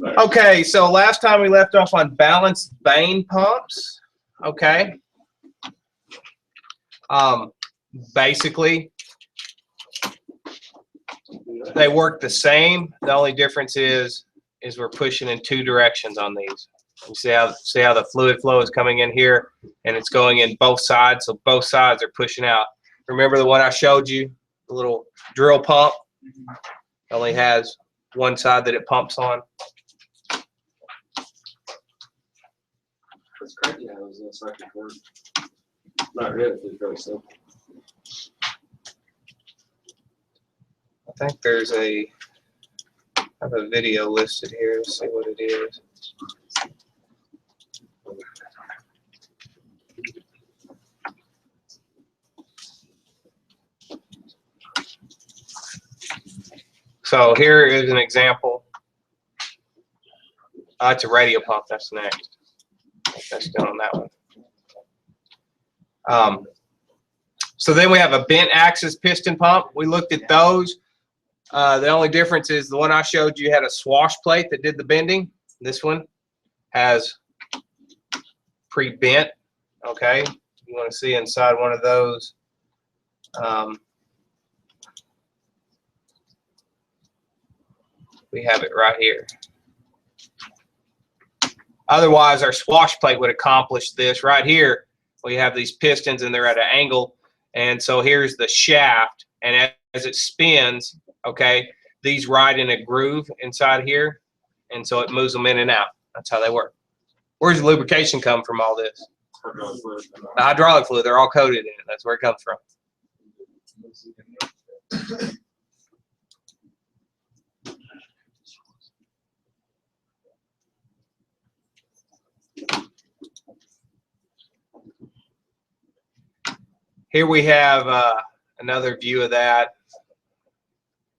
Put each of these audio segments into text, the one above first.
Okay, so last time we left off on Balancevane pumps. Okay. Basically, they work the same. The only difference is we're pushing in two directions on these. You see how the fluid flow is coming in here, and it's going in both sides, so both sides are pushing out. Remember the one I showed you, the little drill pump? Only has one side that it pumps on. It's crazy how those circuits work. Not really, it's really simple. I think there's I have a video listed here. Let's see what it is. So here is an example. It's a radial pump. That's next. That's done on that one. So then we have a bent axis piston pump. We looked at those. The only difference is the one I showed you had a swash plate that did the bending. This one has pre-bent. Okay, you want to see inside one of those. We have it right here. Otherwise, our swash plate would accomplish this. Right here, we have these pistons and they're at an angle. And so here's the shaft. And as it spins, okay, these ride in a groove inside here. And so it moves them in and out. That's how they work. Where's the lubrication come from all this? The hydraulic fluid. They're all coated in it. That's where it comes from. Here we have another view of that.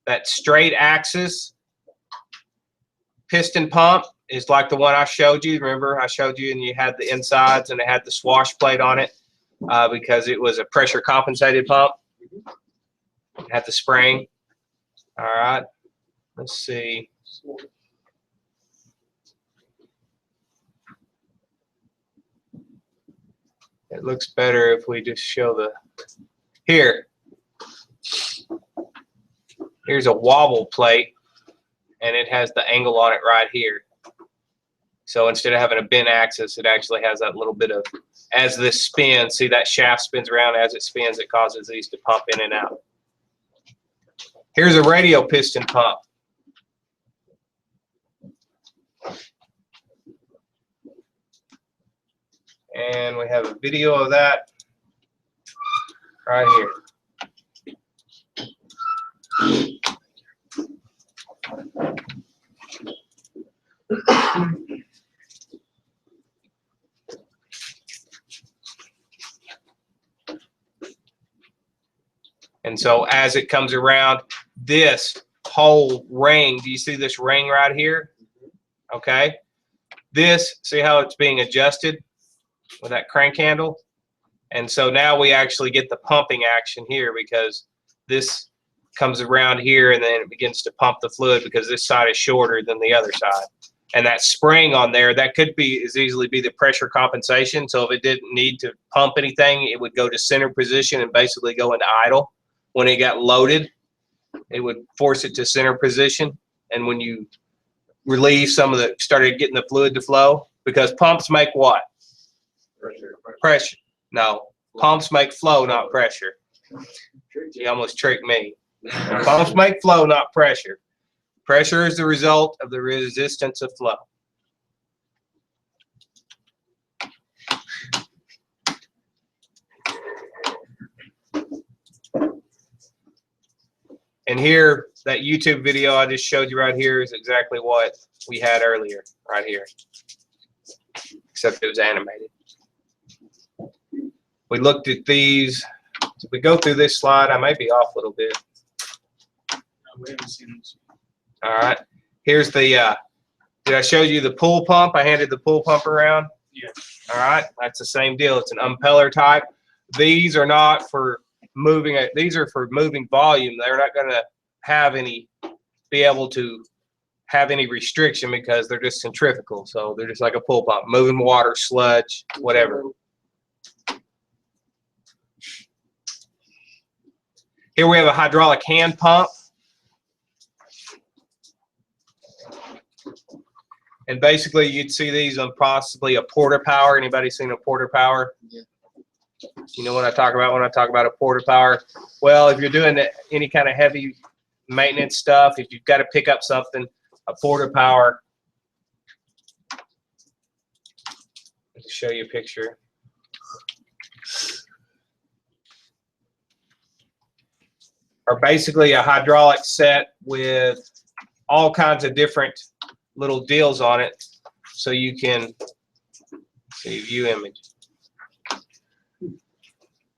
That straight axis piston pump is like the one I showed you. Remember I showed you and you had the insides and it had the swash plate on it because it was a pressure compensated pump. It had the spring. All right. Let's see. It looks better if we just show the, here's a wobble plate and it has the angle on it right here. So instead of having a bent axis, it actually has that little bit of, as this spins, see that shaft spins around, as it spins, it causes these to pump in and out. Here's a radial piston pump. And we have a video of that right here. And so as it comes around, this whole ring, do you see this ring right here? Okay. This, see how it's being adjusted with that crank handle? And so now we actually get the pumping action here because this comes around here and then it begins to pump the fluid because this side is shorter than the other side. And that spring on there, that could be as easily be the pressure compensation. So if it didn't need to pump anything, it would go to center position and basically go into idle. When it got loaded, it would force it to center position. And when you relieve some of the, started getting the fluid to flow, because pumps make what? Pressure. No, pumps make flow, not pressure. You almost tricked me. Pumps make flow, not pressure. Pressure is the result of the resistance of flow. And here, that YouTube video I just showed you right here is exactly what we had earlier, right here. Except it was animated. We looked at these. If we go through this slide, I may be off a little bit. We haven't seen this. All right. Here's the, did I show you the pool pump? I handed the pool pump around. Yeah. All right. That's the same deal. It's an impeller type. These are not for moving it. These are for moving volume. They're not going to have any, be able to have any restriction because they're just centrifugal. So they're just like a pool pump, moving water, sludge, whatever. Here we have a hydraulic hand pump. And basically you'd see these on possibly a porta power. Anybody seen a porta power? Yeah. You know what I talk about when I talk about a porta power? Well, if you're doing any kind of heavy maintenance stuff, if you've got to pick up something, a porta power. Let's show you a picture. Are basically a hydraulic set with all kinds of different little deals on it, so you can see view image.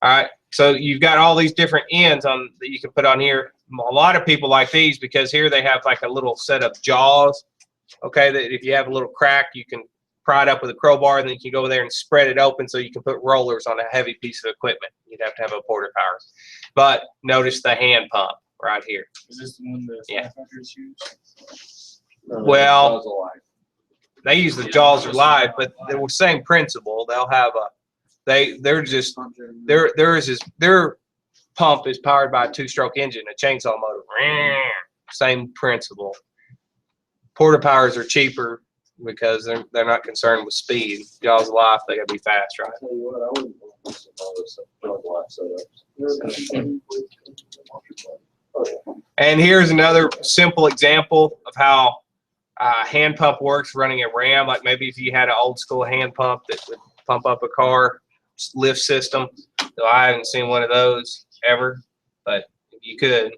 All right, so you've got all these different ends on that you can put on here. A lot of people like these because here they have like a little set of jaws. Okay, that if you have a little crack, you can pry it up with a crowbar, and then you can go over there and spread it open so you can put rollers on a heavy piece of equipment. You'd have to have a porta power. But notice the hand pump right here. Is this the one the Yeah. firefighters use? Well, they use the jaws are live, but they're the same principle. They'll have a their pump is powered by a 2-stroke engine, a chainsaw motor. Same principle. Porta powers are cheaper because they're not concerned with speed. Jaws of life, they gotta be fast, right? I tell you what, I wouldn't want to listen to all this life setups. Oh, yeah. And here's another simple example of how hand pump works running a Ram. Like maybe if you had an old school hand pump that would pump up a car lift system. So I haven't seen one of those ever, but you could.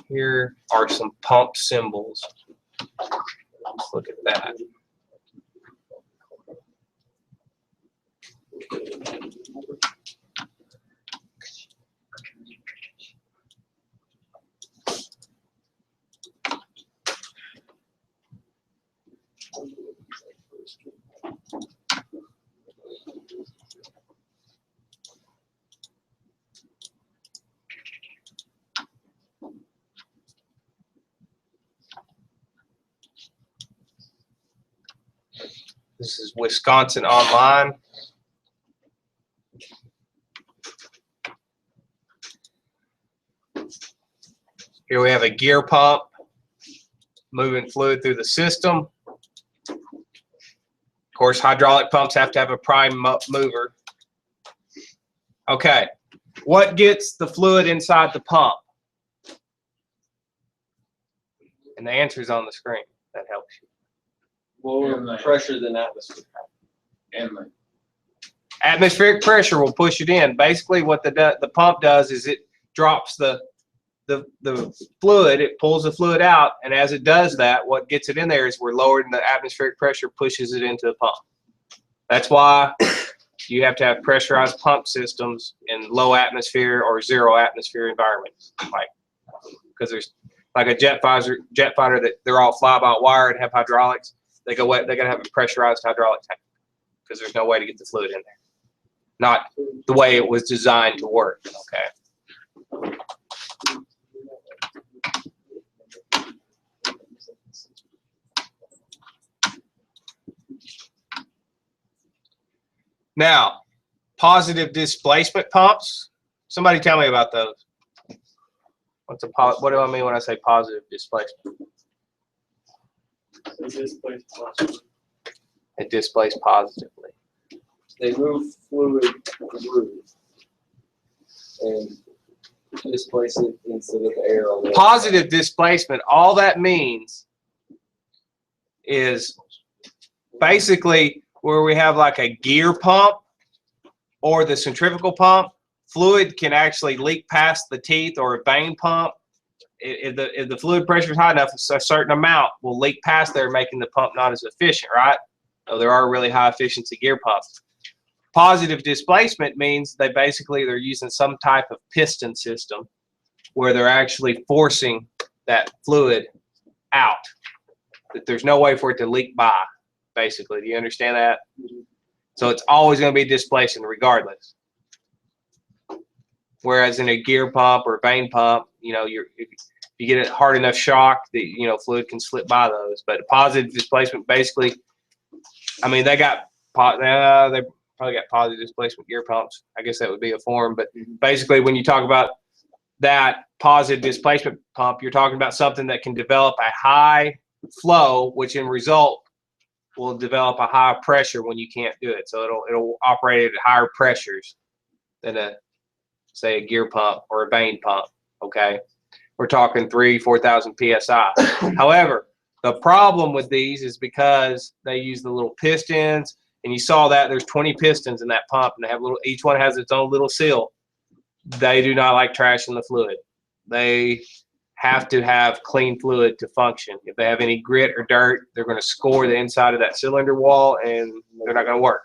Here are some pump symbols. Let's look at that. This is Wisconsin Online. Here we have a gear pump moving fluid through the system. Of course, hydraulic pumps have to have a prime mover. Okay, what gets the fluid inside the pump? And the answer is on the screen. That helps you. Lower pressure than atmosphere. Inlet. Atmospheric pressure will push it in. Basically, what the pump does is it drops the fluid, it pulls the fluid out, and as it does that, what gets it in there is we're lowering the atmospheric pressure, pushes it into the pump. That's why you have to have pressurized pump systems in low atmosphere or zero atmosphere environments, like because there's like a jet fighter that they're all fly-by-wire and have hydraulics. They gotta have a pressurized hydraulic tank because there's no way to get the fluid in there. Not the way it was designed to work. Okay. Now, positive displacement pumps. Somebody tell me about those. What do I mean when I say positive displacement? It displays positively. They move fluid through and displace it instead of air on the Positive displacement, all that means is basically where we have like a gear pump or the centrifugal pump, fluid can actually leak past the teeth, or a vane pump. If the fluid pressure is high enough, a certain amount will leak past there, making the pump not as efficient, right? So there are really high efficiency gear pumps. Positive displacement means they're using some type of piston system where they're actually forcing that fluid out. That there's no way for it to leak by, basically. Do you understand that? So it's always going to be displacing regardless. Whereas in a gear pump or vane pump, you know, you get a hard enough shock that, you know, fluid can slip by those. But positive displacement, basically, I mean, they probably got positive displacement gear pumps. I guess that would be a form. But basically, when you talk about that positive displacement pump, you're talking about something that can develop a high flow, which in result will develop a high pressure when you can't do it. So it'll operate at higher pressures than say a gear pump or a vane pump. Okay, we're talking 3,000–4,000 psi. However, the problem with these is because they use the little pistons, and you saw that there's 20 pistons in that pump, and they have each one has its own little seal. They do not like trashing the fluid. They have to have clean fluid to function. If they have any grit or dirt, they're going to score the inside of that cylinder wall, and they're not going to work.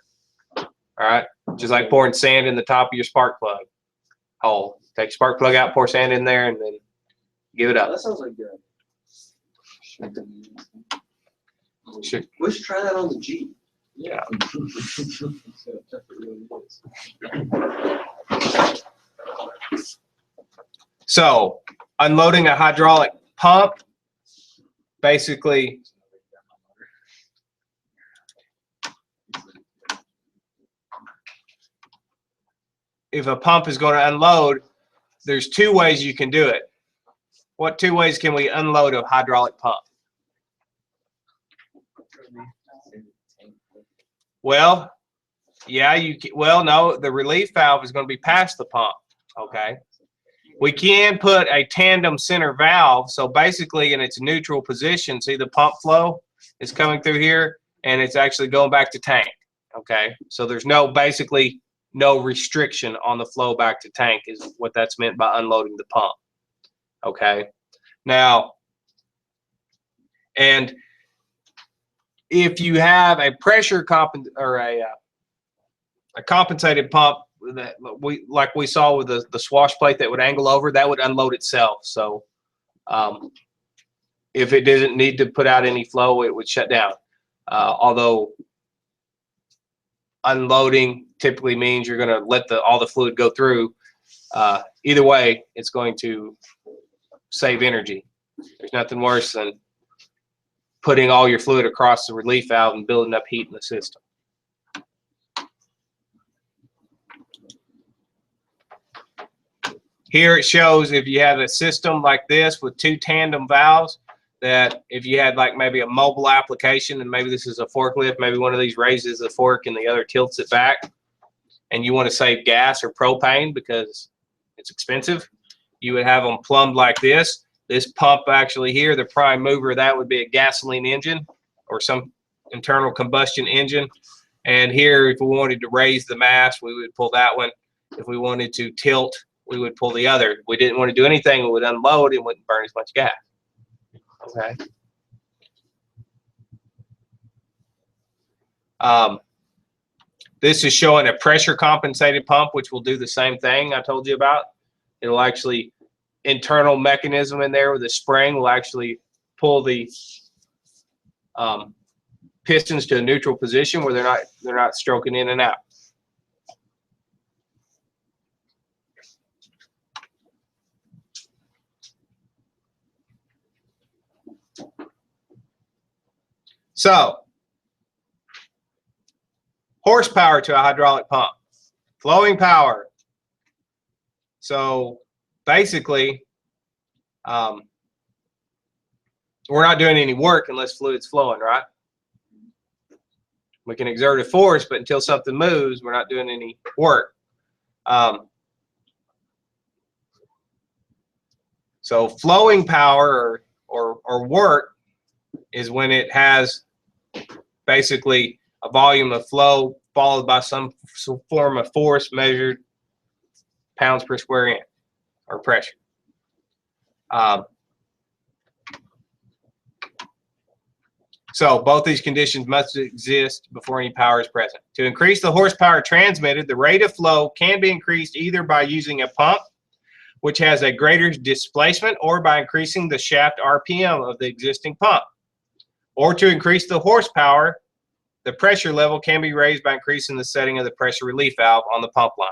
All right, just like pouring sand in the top of your spark plug hole. Take your spark plug out, pour sand in there, and then give it up. That sounds like good. Sure. We should try that on the Jeep. Yeah. So, unloading a hydraulic pump, basically, if a pump is going to unload, there's two ways you can do it. What two ways can we unload a hydraulic pump? Well, yeah, no, the relief valve is going to be past the pump, okay? We can put a tandem center valve, so basically in its neutral position, see the pump flow is coming through here, and it's actually going back to tank, okay? So there's basically no restriction on the flow back to tank is what that's meant by unloading the pump, okay? Now, and if you have a pressure a compensated pump that like we saw with the swash plate that would angle over, that would unload itself. So if it doesn't need to put out any flow, it would shut down. Although unloading typically means you're going to let all the fluid go through. Either way, it's going to save energy. There's nothing worse than putting all your fluid across the relief valve and building up heat in the system. Here it shows if you have a system like this with two tandem valves, that if you had like maybe a mobile application, and maybe this is a forklift, maybe one of these raises the fork and the other tilts it back, and you want to save gas or propane because it's expensive, you would have them plumbed like this. This pump actually here, the prime mover, that would be a gasoline engine or some internal combustion engine. And here, if we wanted to raise the mast, we would pull that one. If we wanted to tilt, we would pull the other. If we didn't want to do anything, we would unload and wouldn't burn as much gas. Okay. This is showing a pressure compensated pump, which will do the same thing I told you about. It'll actually, internal mechanism in there with a spring will actually pull the pistons to a neutral position where they're not stroking in and out. So, horsepower to a hydraulic pump, flowing power. So basically, we're not doing any work unless fluid's flowing, right? We can exert a force, but until something moves, we're not doing any work. So flowing power or work is when it has basically a volume of flow followed by some form of force measured pounds per square inch or pressure. So both these conditions must exist before any power is present. To increase the horsepower transmitted, the rate of flow can be increased either by using a pump, which has a greater displacement, or by increasing the shaft RPM of the existing pump. Or to increase the horsepower, the pressure level can be raised by increasing the setting of the pressure relief valve on the pump line.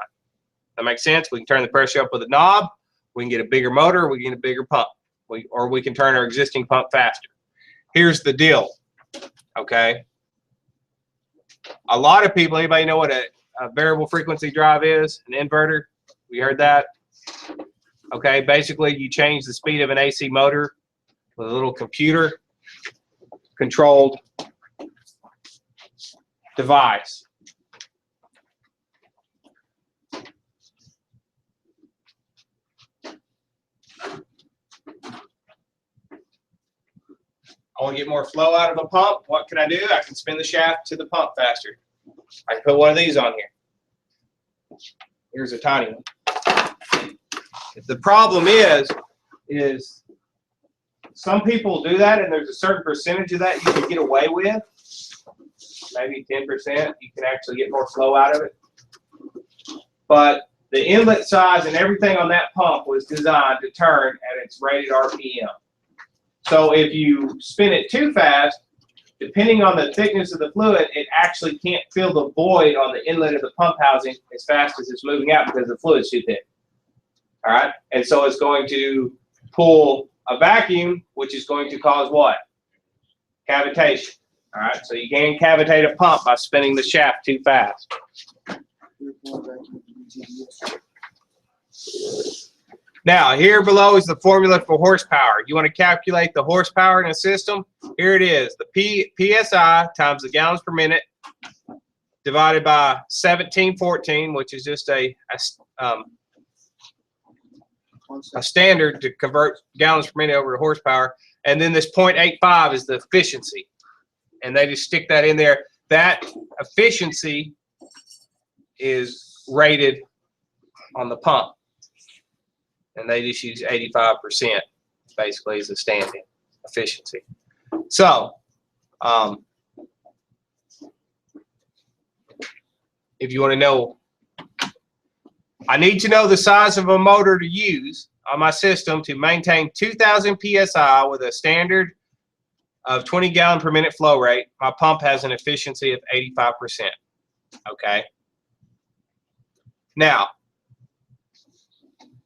That makes sense? We can turn the pressure up with a knob, we can get a bigger motor, we can get a bigger pump. or we can turn our existing pump faster. Here's the deal, okay? A lot of people, anybody know what a variable frequency drive is? An inverter? We heard that? Okay, basically you change the speed of an AC motor with a little computer controlled device. I want to get more flow out of a pump. What can I do? I can spin the shaft to the pump faster. I can put one of these on here. Here's a tiny one. The problem is some people do that, and there's a certain percentage of that you can get away with. Maybe 10%. You can actually get more flow out of it. But the inlet size and everything on that pump was designed to turn at its rated RPM. So if you spin it too fast, depending on the thickness of the fluid, it actually can't fill the void on the inlet of the pump housing as fast as it's moving out because the fluid's too thick. All right, and so it's going to pull a vacuum, which is going to cause what? Cavitation. All right, so you can cavitate a pump by spinning the shaft too fast. Now, here below is the formula for horsepower. You want to calculate the horsepower in a system? Here it is. The PSI times the gallons per minute divided by 1714, which is just a standard to convert gallons per minute over to horsepower. And then this 0.85 is the efficiency. And they just stick that in there. That efficiency is rated on the pump. And they just use 85% basically as a stand-in efficiency. So, if you want to know, I need to know the size of a motor to use on my system to maintain 2,000 PSI with a standard of 20 gallon per minute flow rate. My pump has an efficiency of 85%. Okay. Now,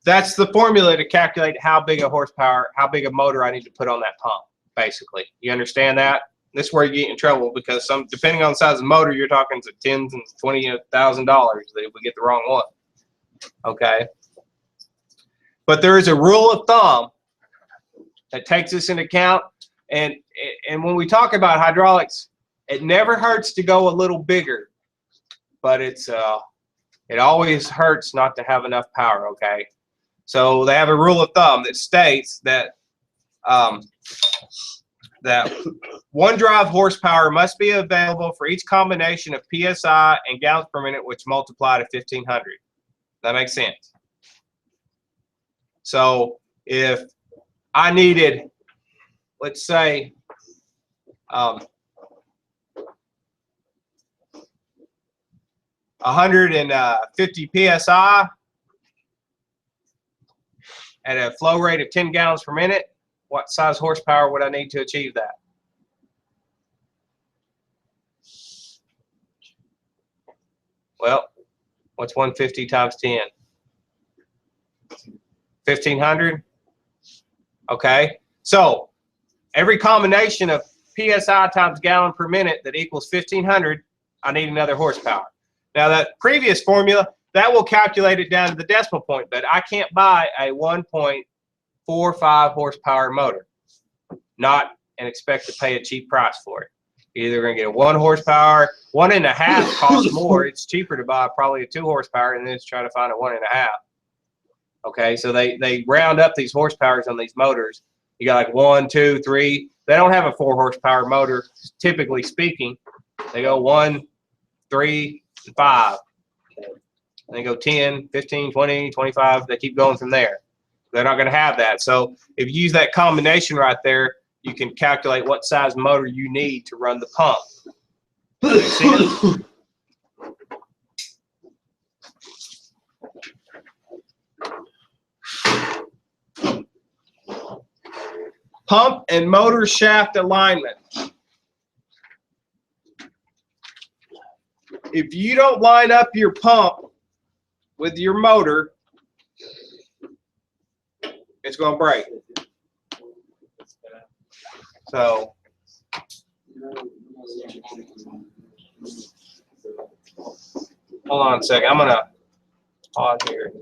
that's the formula to calculate how big a horsepower, how big a motor I need to put on that pump, basically. You understand that? This is where you get in trouble because depending on the size of the motor, you're talking to tens and $20,000 if we get the wrong one. Okay? But there is a rule of thumb that takes this into account. And when we talk about hydraulics, it never hurts to go a little bigger, but it always hurts not to have enough power, okay? So they have a rule of thumb that states that that one drive horsepower must be available for each combination of PSI and gallons per minute, which multiply to 1,500. That makes sense. So if I needed, let's say, 150 PSI at a flow rate of 10 gallons per minute, what size horsepower would I need to achieve that? Well, what's 150 times 10? 1,500? Okay, so every combination of PSI times gallon per minute that equals 1,500, I need another horsepower. Now that previous formula, that will calculate it down to the decimal point, but I can't buy a 1.45 horsepower motor, and expect to pay a cheap price for it. You're either going to get a 1 horsepower, 1.5 costs more. It's cheaper to buy probably a 2 horsepower and then just try to find a 1.5. Okay, so they round up these horsepowers on these motors. You got like 1, 2, 3. They don't have a 4 horsepower motor, typically speaking. They go 1, 3, and 5. And they go 10, 15, 20, 25. They keep going from there. They're not going to have that. So if you use that combination right there, you can calculate what size motor you need to run the pump. Does that make sense? Pump and motor shaft alignment. If you don't line up your pump with your motor, it's going to break. So hold on a second. I'm gonna pause here.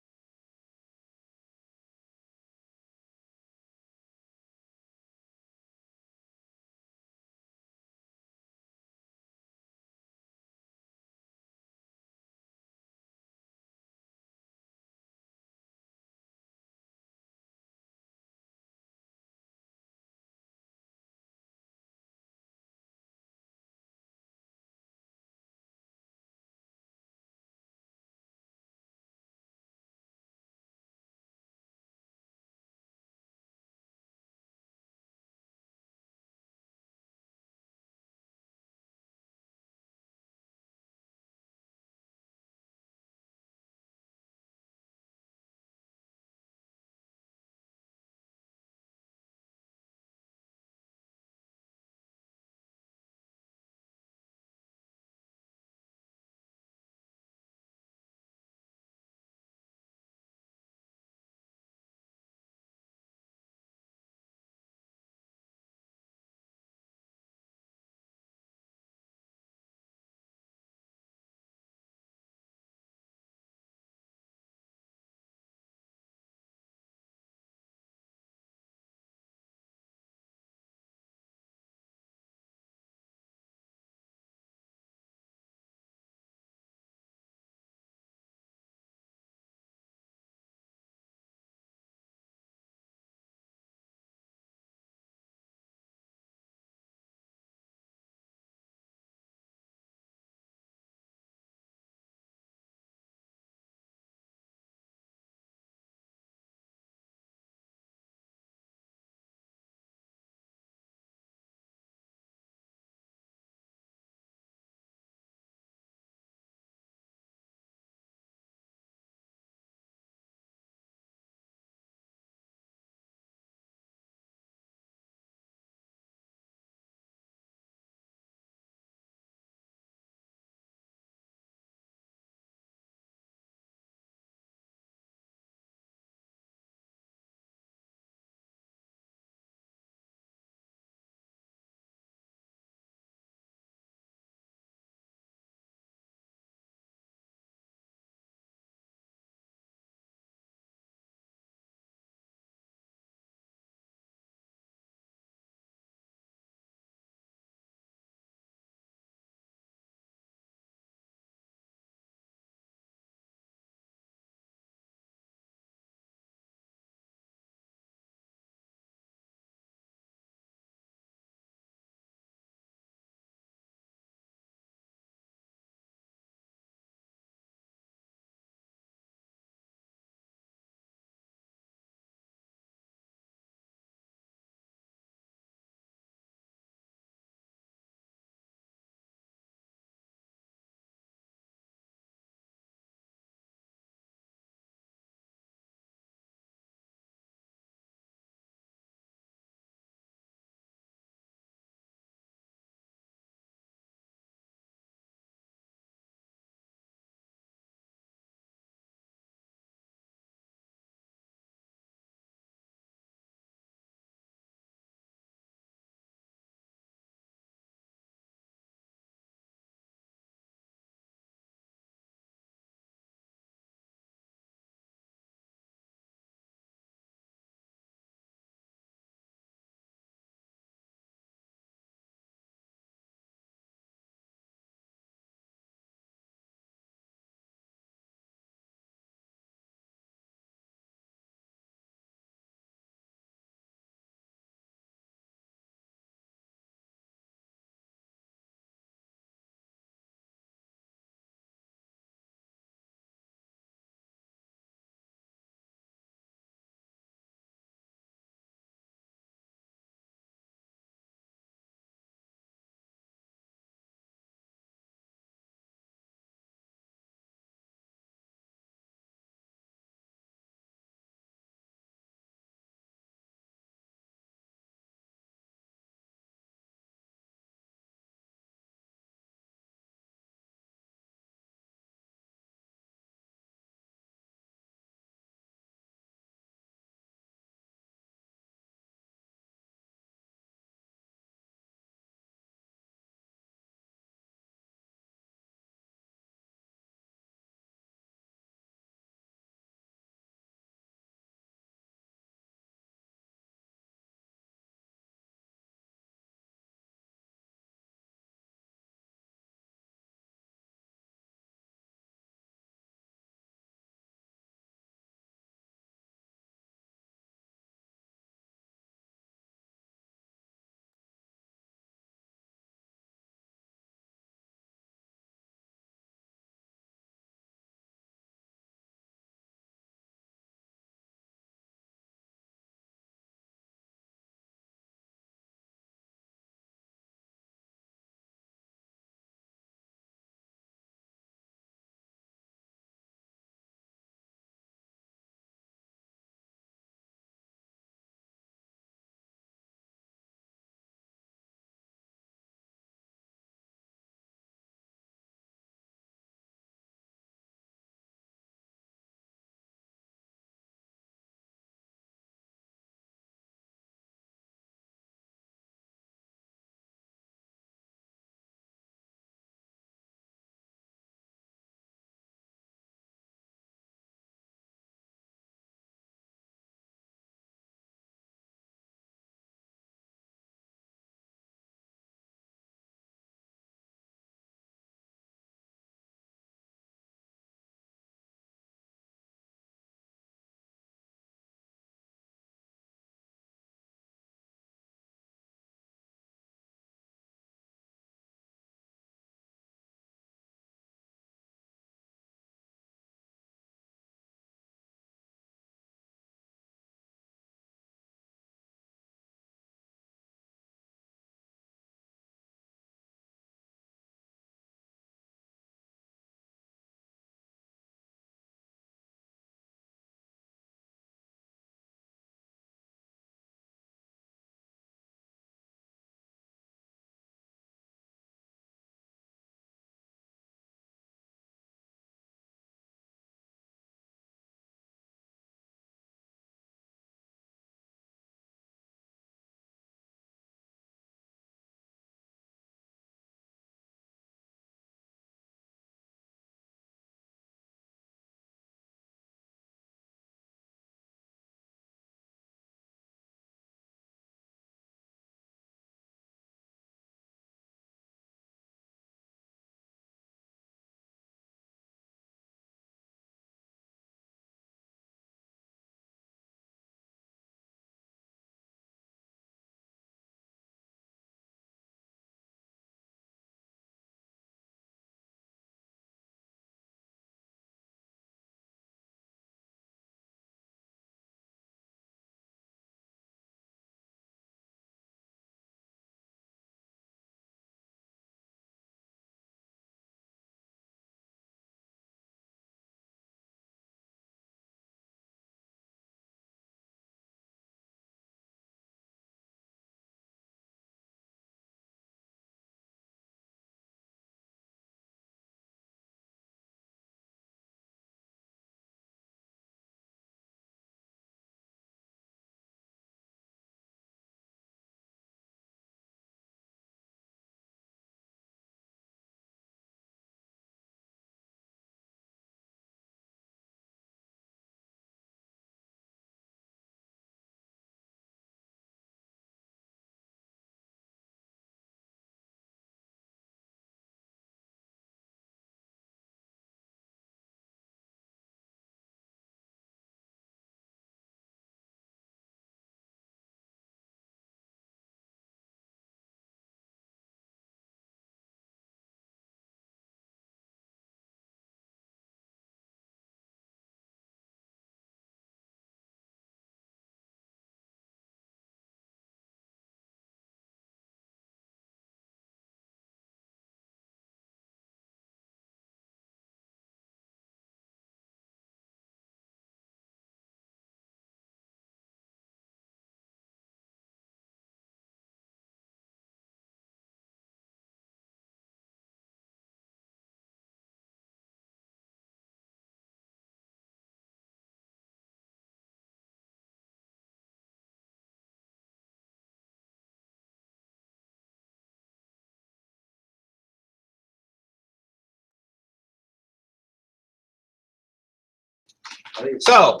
So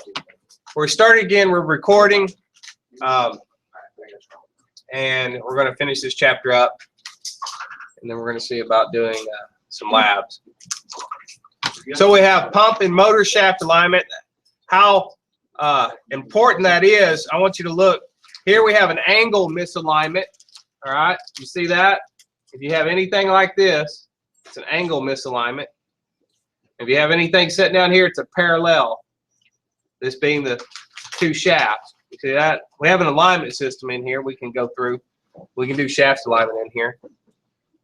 we're starting again. We're recording, and we're going to finish this chapter up, and then we're going to see about doing some labs. So we have pump and motor shaft alignment. How important that is, I want you to look. Here we have an angle misalignment. All right, you see that? If you have anything like this, it's an angle misalignment. If you have anything sitting down here, it's a parallel. This being the two shafts. You see that? We have an alignment system in here we can go through. We can do shaft alignment in here.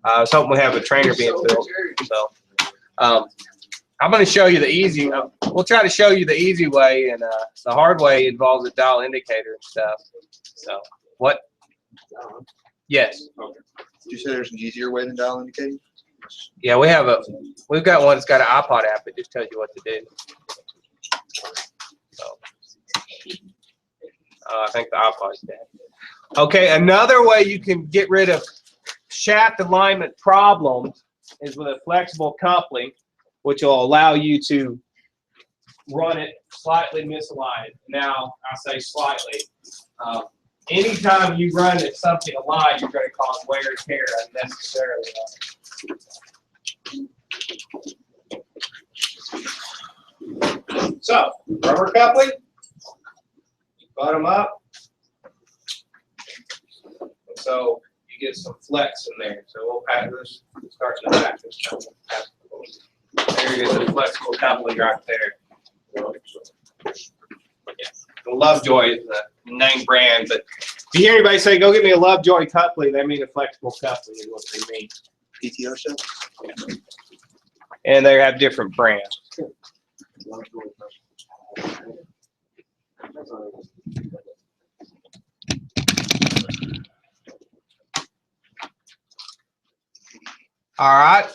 I was hoping we have a trainer being built. So I'm going to show you the easy. We'll try to show you the easy way, and the hard way involves a dial indicator and stuff. So what? Yes. Okay. Did you say there's an easier way than dial indicator? Yeah, we've got one that's got an iPod app that just tells you what to do. So I think the iPod's dead. Okay, another way you can get rid of shaft alignment problems is with a flexible coupling, which will allow you to run it slightly misaligned. Now, I say slightly. Anytime you run something aligned, you're going to cause wear and tear unnecessarily. So, rubber coupling, bottom up. So you get some flex in there. So we'll pack this, start in the back this time. There you go, the flexible coupling right there. Yeah. The Lovejoy is the name brand, but if you hear anybody say, go get me a Lovejoy coupling, they mean a flexible coupling is what they mean. PTO show? Yeah. And they have different brands. All right.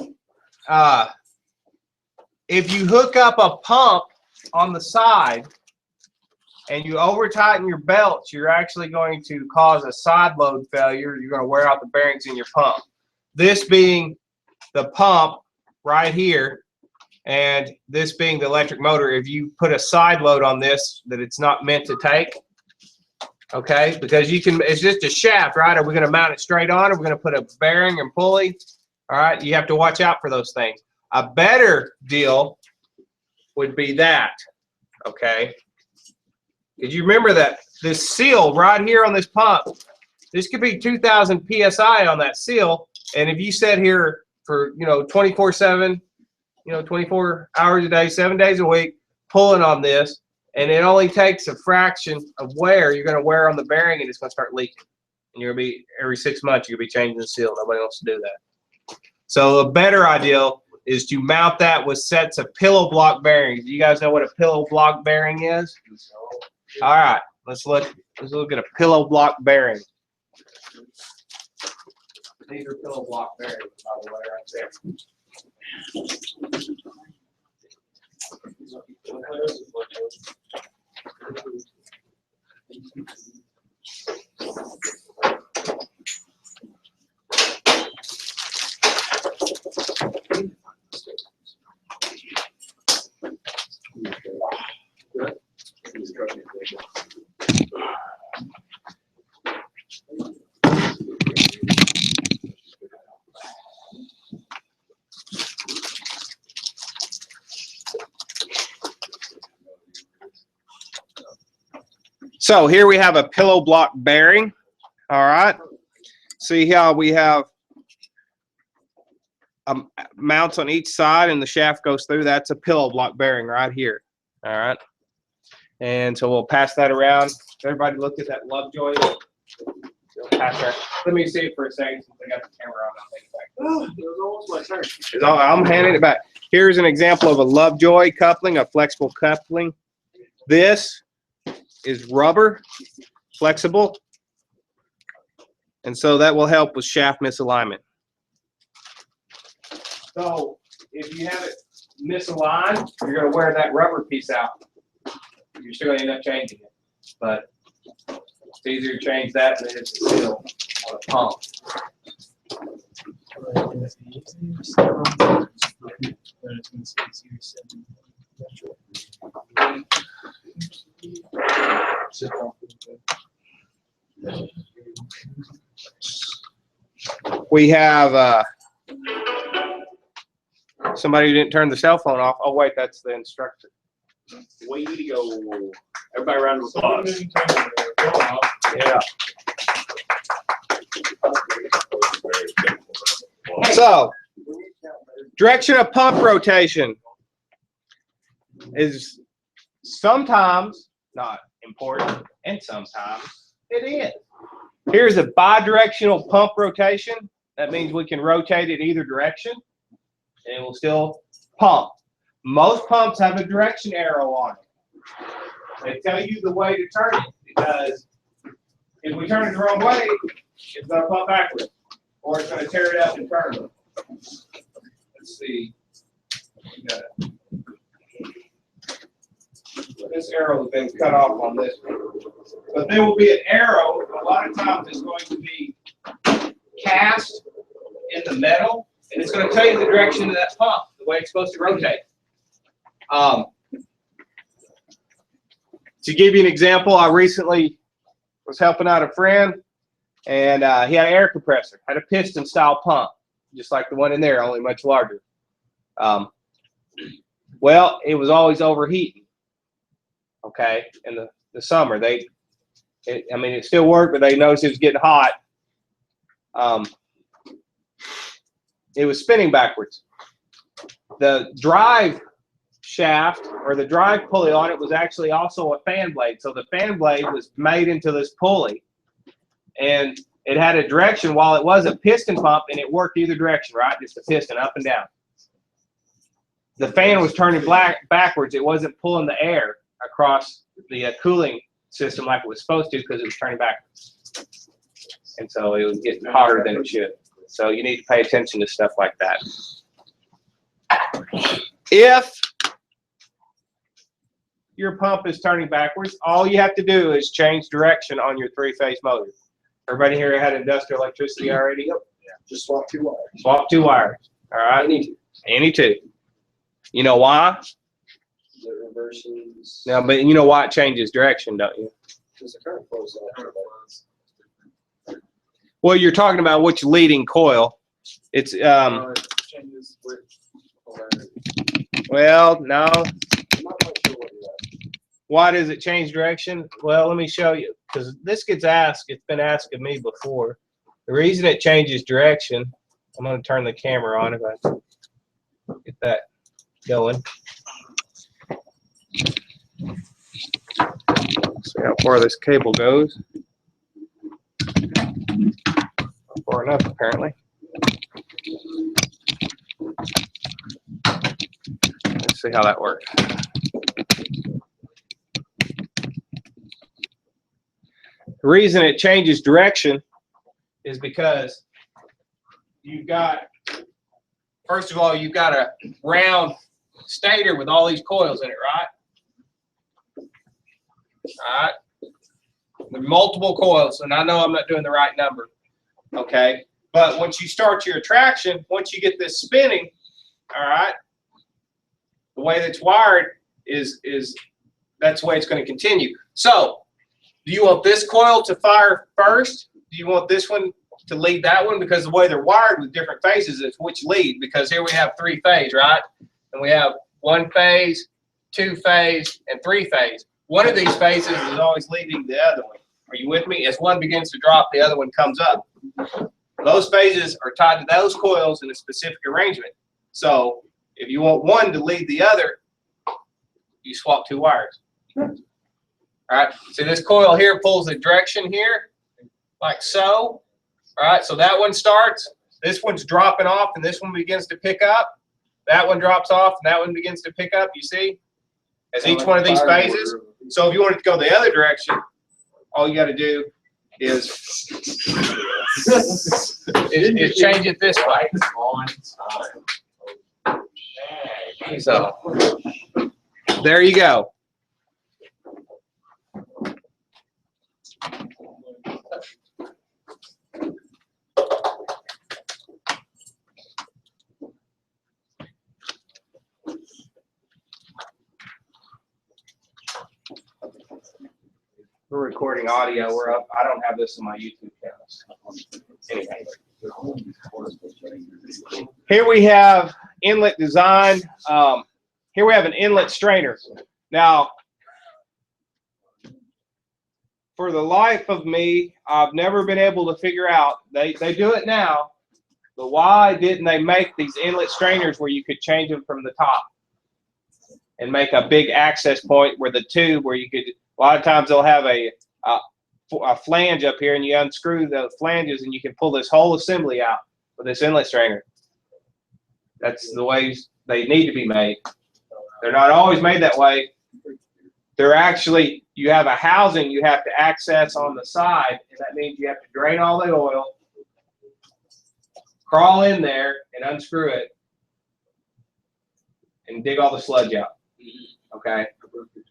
If you hook up a pump on the side and you over tighten your belts, you're actually going to cause a side load failure. You're going to wear out the bearings in your pump. This being the pump right here, and this being the electric motor. If you put a side load on this that it's not meant to take, okay, because you can, it's just a shaft, right? Are we going to mount it straight on? Are we going to put a bearing and pulley? All right, you have to watch out for those things. A better deal would be that, okay? Did you remember that this seal right here on this pump, this could be 2,000 PSI on that seal, and if you sit here for, 24/7, 24 hours a day, 7 days a week, pulling on this, and it only takes a fraction of wear, you're going to wear on the bearing and it's going to start leaking. And you're going to be, every 6 months, you're going to be changing the seal. Nobody wants to do that. So a better idea is to mount that with sets of pillow block bearings. Do you guys know what a pillow block bearing is? All right, let's look at a pillow block bearing. These are pillow block bearings, by the way, right there. So here we have a pillow block bearing. All right. See how we have mounts on each side and the shaft goes through. That's a pillow block bearing right here. All right. And so we'll pass that around. Everybody look at that Lovejoy. Let me see it for a second since I got the camera on. I'll take it back. It was almost my turn. I'm handing it back. Here's an example of a Lovejoy coupling, a flexible coupling. This is rubber, flexible, and so that will help with shaft misalignment. So if you have it misaligned, you're going to wear that rubber piece out. You're still going to end up changing it, but it's easier to change that than it is to seal on a pump. We have somebody who didn't turn the cell phone off. Oh wait, that's the instructor. Way to go. Everybody round of applause. Yeah. So, direction of pump rotation is sometimes not important, and sometimes it is. Here's a bidirectional pump rotation. That means we can rotate it either direction, and it will still pump. Most pumps have a direction arrow on it. They tell you the way to turn it, because if we turn it the wrong way, it's going to pump backwards, or it's going to tear it up and turn it. Let's see. This arrow has been cut off on this one. But there will be an arrow, a lot of times it's going to be cast in the metal, and it's going to tell you the direction of that pump, the way it's supposed to rotate. To give you an example, I recently was helping out a friend, and he had an air compressor, had a piston style pump, just like the one in there, only much larger. Well, it was always overheating. Okay, in the summer, I mean, it still worked, but they noticed it was getting hot. It was spinning backwards. The drive shaft, or the drive pulley on it, was actually also a fan blade. So the fan blade was made into this pulley, and it had a direction. While it was a piston pump, and it worked either direction, right? Just a piston up and down. The fan was turning backwards. It wasn't pulling the air across the cooling system like it was supposed to, because it was turning backwards. And so it was getting hotter than it should. So you need to pay attention to stuff like that. If your pump is turning backwards, all you have to do is change direction on your three-phase motor. Everybody here had industrial electricity already? Yep. Yeah. Just swap 2 wires. Swap 2 wires. All right? Any two. You know why? The reverses. No, but you know why it changes direction, don't you? Because the current flows out. Well, you're talking about which leading coil. It's Changes with polarity. well, no. I'm not quite sure what you're at. Why does it change direction? Well, let me show you, because this gets asked. It's been asked of me before. The reason it changes direction, I'm going to turn the camera on if I get that going. See how far this cable goes. Not far enough, apparently. Let's see how that works. The reason it changes direction is because you've got, first of all, you've got a round stator with all these coils in it, right? All right. There are multiple coils, and I know I'm not doing the right number. Okay. But once you start your attraction, once you get this spinning, all right, the way that's wired is that's the way it's going to continue. So, do you want this coil to fire first? Do you want this one to lead that one? Because the way they're wired with different phases is which lead. Because here we have 3 phase, right? And we have 1 phase, 2 phase, and 3 phase. One of these phases is always leading the other one. Are you with me? As one begins to drop, the other one comes up. Those phases are tied to those coils in a specific arrangement. So if you want one to lead the other, you swap 2 wires. All right. So this coil here pulls the direction here, like so. All right. So that one starts. This one's dropping off, and this one begins to pick up. That one drops off, and that one begins to pick up. You see? As each one of these phases. So if you want it to go the other direction, all you got to do is change it this way. So there you go. We're recording audio. We're up. I don't have this in my YouTube channel. Anyway. Here we have Inlet Design. Here we have an inlet strainer. Now, for the life of me, I've never been able to figure out, they do it now, but why didn't they make these inlet strainers where you could change them from the top and make a big access point where the tube, where you could, a lot of times they'll have a flange up here and you unscrew the flanges and you can pull this whole assembly out with this inlet strainer. That's the ways they need to be made. They're not always made that way. They're actually, you have a housing you have to access on the side, and that means you have to drain all the oil, crawl in there and unscrew it, and dig all the sludge out. Okay?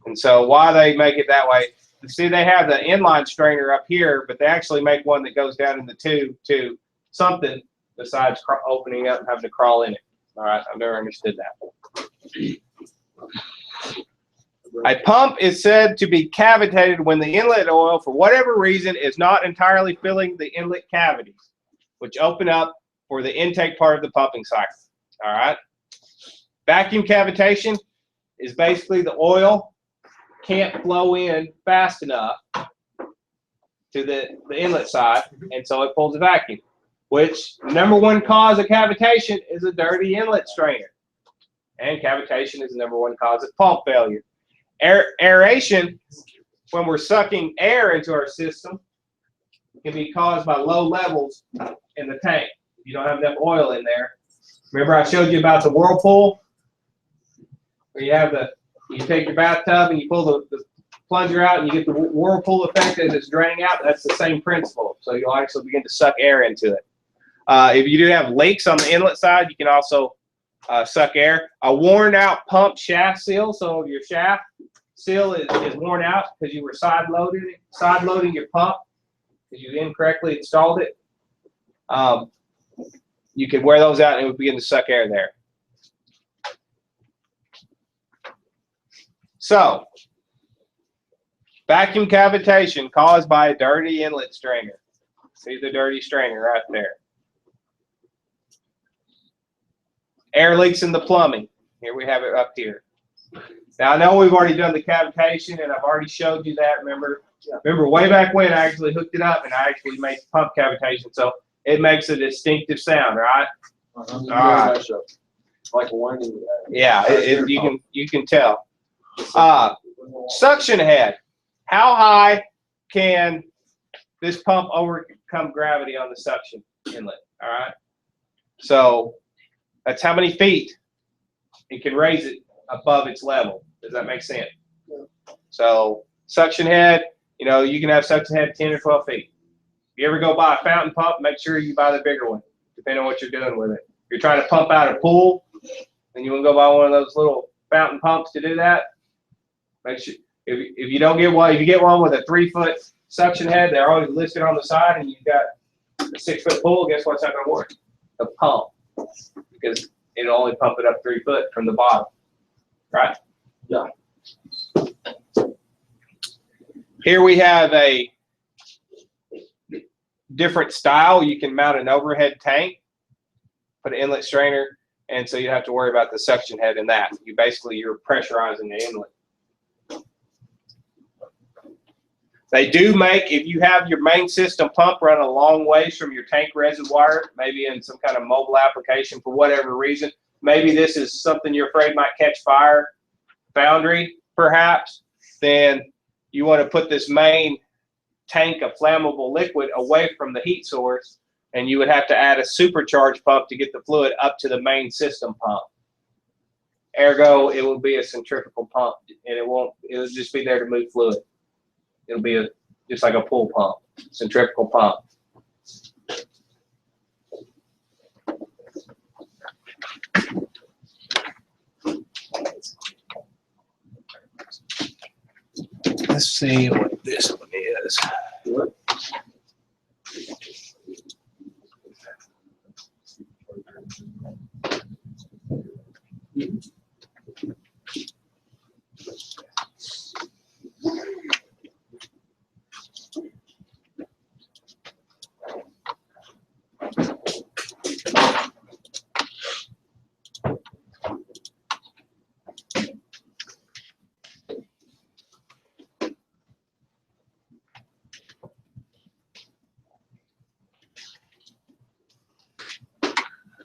And so why they make it that way, see, they have the inline strainer up here, but they actually make one that goes down in the tube to something besides opening up and having to crawl in it. All right? I've never understood that. A pump is said to be cavitated when the inlet oil, for whatever reason, is not entirely filling the inlet cavities, which open up for the intake part of the pumping cycle. All right. Vacuum cavitation is basically the oil can't flow in fast enough to the inlet side, and so it pulls a vacuum, which number one cause of cavitation is a dirty inlet strainer. And cavitation is the number one cause of pump failure. Aeration, when we're sucking air into our system, can be caused by low levels in the tank. If you don't have enough oil in there. Remember I showed you about the whirlpool? Where you have you take your bathtub and you pull the plunger out and you get the whirlpool effect as it's draining out. That's the same principle. So you'll actually begin to suck air into it. If you do have leaks on the inlet side, you can also suck air. A worn out pump shaft seal, so if your shaft seal is worn out because you were side loading your pump because you incorrectly installed it, you can wear those out and it would begin to suck air there. So, vacuum cavitation caused by a dirty inlet strainer. See the dirty strainer right there. Air leaks in the plumbing. Here we have it up here. Now I know we've already done the cavitation and I've already showed you that. Remember way back when I actually hooked it up and I actually made pump cavitation, so it makes a distinctive sound, right? All right. Like whining. Yeah, you can tell. Suction head. How high can this pump overcome gravity on the suction inlet? All right. So that's how many feet it can raise it above its level. Does that make sense? Yeah. So suction head, you can have suction head 10 or 12 feet. If you ever go buy a fountain pump, make sure you buy the bigger one, depending on what you're doing with it. If you're trying to pump out a pool, and you want to go buy one of those little fountain pumps to do that, make sure if you don't get one, if you get one with a 3-foot suction head, they're always listed on the side, and you've got a 6-foot pool. Guess what's not going to work? The pump, because it'll only pump it up 3 foot from the bottom, right? Yeah. Here we have a different style. You can mount an overhead tank, put an inlet strainer, and so you have to worry about the suction head in that. You're pressurizing the inlet. They do make, if you have your main system pump run a long ways from your tank reservoir, maybe in some kind of mobile application for whatever reason, maybe this is something you're afraid might catch fire, foundry perhaps, then you want to put this main tank of flammable liquid away from the heat source, and you would have to add a supercharged pump to get the fluid up to the main system pump. Ergo, it will be a centrifugal pump, and it'll just be there to move fluid. It'll be just like a pool pump, centrifugal pump. Let's see what this one is.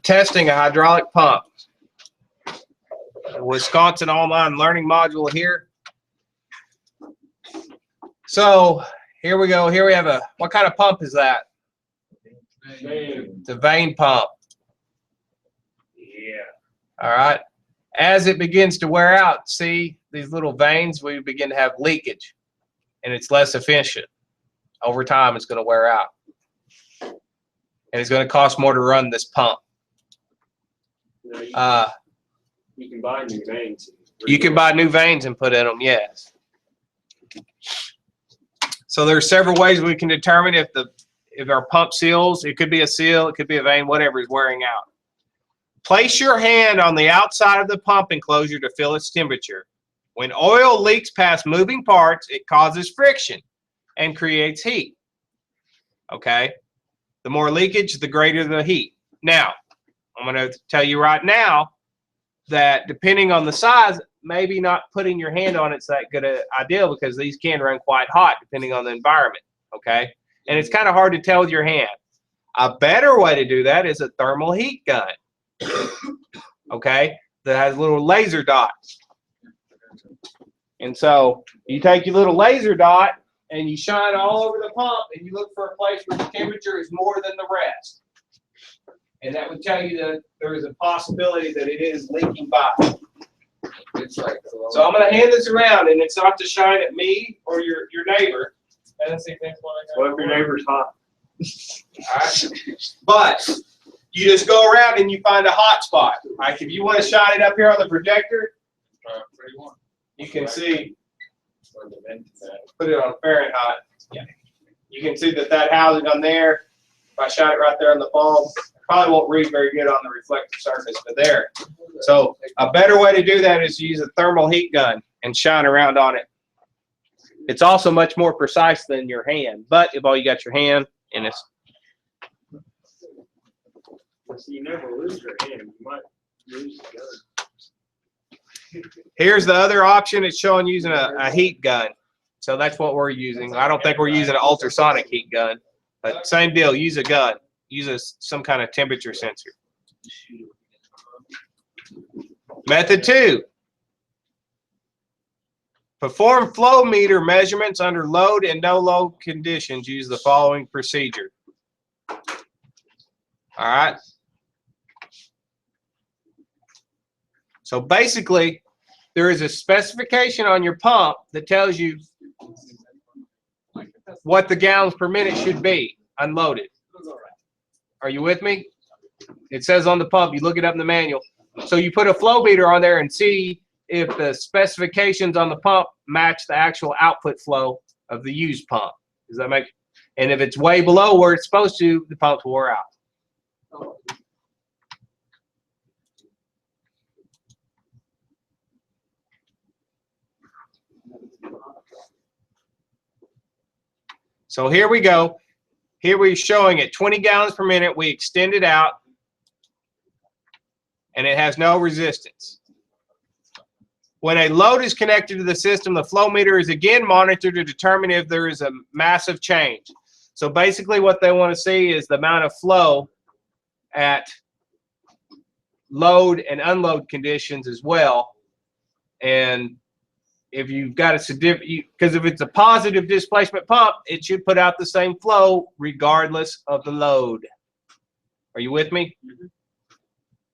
testing a hydraulic pump. Wisconsin online learning module here. So here we go. Here we have a, what kind of pump is that? It's a vane pump. Yeah. All right. As it begins to wear out, see these little veins, we begin to have leakage, and it's less efficient. Over time, it's going to wear out, and it's going to cost more to run this pump. You can buy new veins. You can buy new veins and put in them, yes. So there are several ways we can determine if our pump seals, it could be a seal, it could be a vein, whatever is wearing out. Place your hand on the outside of the pump enclosure to feel its temperature. When oil leaks past moving parts, it causes friction and creates heat. Okay? The more leakage, the greater the heat. Now, I'm going to tell you right now that depending on the size, maybe not putting your hand on it's that good an idea, because these can run quite hot depending on the environment. Okay? And it's kind of hard to tell with your hand. A better way to do that is a thermal heat gun. Okay? That has little laser dots. And so you take your little laser dot and you shine all over the pump, and you look for a place where the temperature is more than the rest. And that would tell you that there is a possibility that it is leaking by. So I'm going to hand this around, and it's not to shine at me or your neighbor. What if your neighbor's hot? All right. But you just go around and you find a hot spot. Like if you want to shine it up here on the projector, you can see. Put it on Fahrenheit. Yeah. You can see that housing on there. If I shine it right there on the bulb, it probably won't read very good on the reflective surface, but there. So a better way to do that is to use a thermal heat gun and shine around on it. It's also much more precise than your hand, but if all you got your hand and it's. So you never lose your hand. You might lose the gun. Here's the other option. It's showing using a heat gun. So that's what we're using. I don't think we're using an ultrasonic heat gun, but same deal. Use a gun. Use some kind of temperature sensor. Method 2. Perform flow meter measurements under load and no load conditions. Use the following procedure. All right. So basically, there is a specification on your pump that tells you what the gallons per minute should be unloaded. Are you with me? It says on the pump, you look it up in the manual. So you put a flow meter on there and see if the specifications on the pump match the actual output flow of the used pump. Does that make? And if it's way below where it's supposed to, the pump will wear out. So here we go. Here we're showing it 20 gallons per minute. We extend it out, and it has no resistance. When a load is connected to the system, the flow meter is again monitored to determine if there is a massive change. So basically what they want to see is the amount of flow at load and unload conditions as well. And if you've got a significant, because if it's a positive displacement pump, it should put out the same flow regardless of the load. Are you with me? Mm-hmm.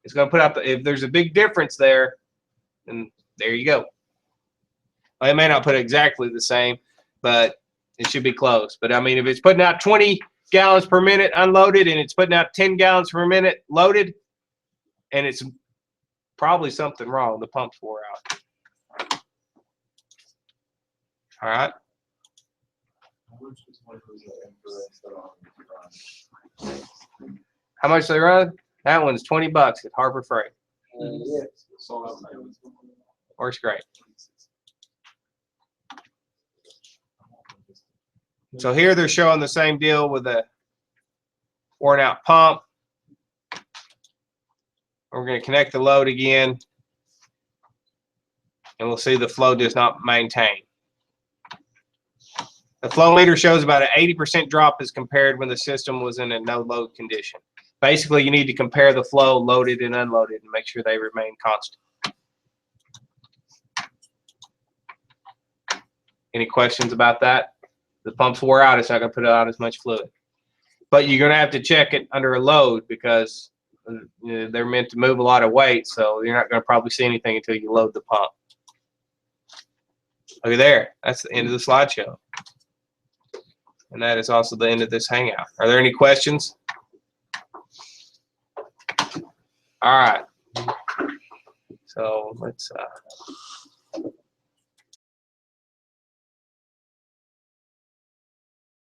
It's going to put out if there's a big difference there, then there you go. Well, it may not put exactly the same, but it should be close. But I mean, if it's putting out 20 gallons per minute unloaded and it's putting out 10 gallons per minute loaded, and it's probably something wrong. The pump's wore out. All right. How much they run? That one's $20 at Harbor Freight. Works great. So here they're showing the same deal with a worn out pump. We're going to connect the load again, and we'll see the flow does not maintain. The flow meter shows about an 80% drop as compared when the system was in a no load condition. basically you need to compare the flow loaded and unloaded and make sure they remain constant. Any questions about that? The pump's wore out, it's not going to put out as much fluid. But you're going to have to check it under a load because they're meant to move a lot of weight, so you're not going to probably see anything until you load the pump. Look there. That's the end of the slideshow. And that is also the end of this hangout. Are there any questions? All right. So let's